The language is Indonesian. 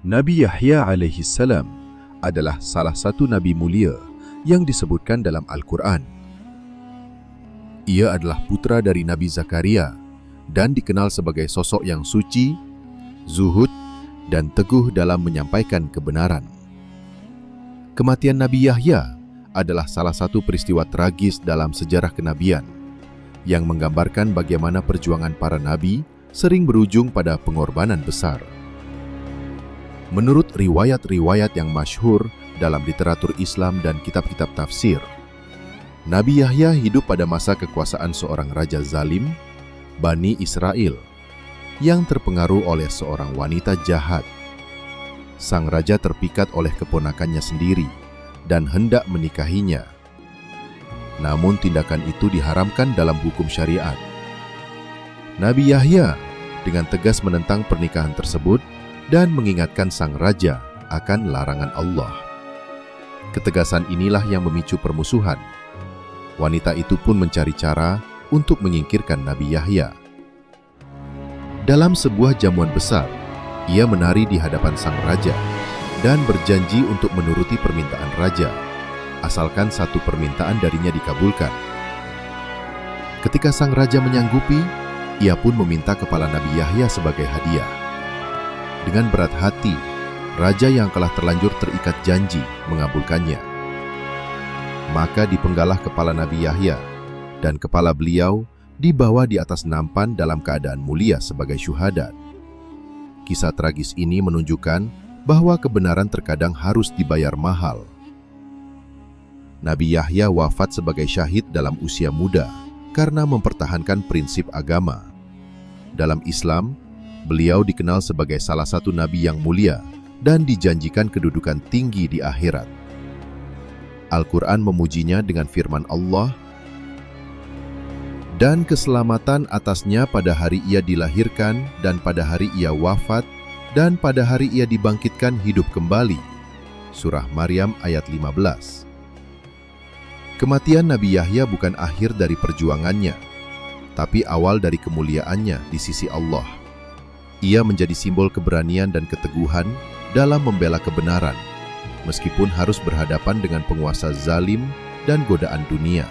Nabi Yahya alaihi salam adalah salah satu nabi mulia yang disebutkan dalam Al-Quran. Ia adalah putra dari Nabi Zakaria dan dikenal sebagai sosok yang suci, zuhud, dan teguh dalam menyampaikan kebenaran. Kematian Nabi Yahya adalah salah satu peristiwa tragis dalam sejarah kenabian yang menggambarkan bagaimana perjuangan para nabi sering berujung pada pengorbanan besar. Menurut riwayat-riwayat yang masyhur dalam literatur Islam dan kitab-kitab tafsir, Nabi Yahya hidup pada masa kekuasaan seorang raja zalim, Bani Israel, yang terpengaruh oleh seorang wanita jahat. Sang raja terpikat oleh keponakannya sendiri dan hendak menikahinya. Namun tindakan itu diharamkan dalam hukum syariat. Nabi Yahya dengan tegas menentang pernikahan tersebut dan mengingatkan sang raja akan larangan Allah. Ketegasan inilah yang memicu permusuhan. Wanita itu pun mencari cara untuk menyingkirkan Nabi Yahya. Dalam sebuah jamuan besar, ia menari di hadapan sang raja dan berjanji untuk menuruti permintaan raja, asalkan satu permintaan darinya dikabulkan. Ketika sang raja menyanggupi, ia pun meminta kepala Nabi Yahya sebagai hadiah. Dengan berat hati, raja yang telah terlanjur terikat janji mengabulkannya. Maka dipenggalah kepala Nabi Yahya, dan kepala beliau dibawa di atas nampan dalam keadaan mulia sebagai syuhada. Kisah tragis ini menunjukkan bahwa kebenaran terkadang harus dibayar mahal. Nabi Yahya wafat sebagai syahid dalam usia muda karena mempertahankan prinsip agama. Dalam Islam, beliau dikenal sebagai salah satu nabi yang mulia dan dijanjikan kedudukan tinggi di akhirat. Al-Quran memujinya dengan firman Allah, "Dan keselamatan atasnya pada hari ia dilahirkan dan pada hari ia wafat dan pada hari ia dibangkitkan hidup kembali." Surah Maryam ayat 15. Kematian Nabi Yahya bukan akhir dari perjuangannya, tapi awal dari kemuliaannya di sisi Allah. Ia menjadi simbol keberanian dan keteguhan dalam membela kebenaran, meskipun harus berhadapan dengan penguasa zalim dan godaan dunia.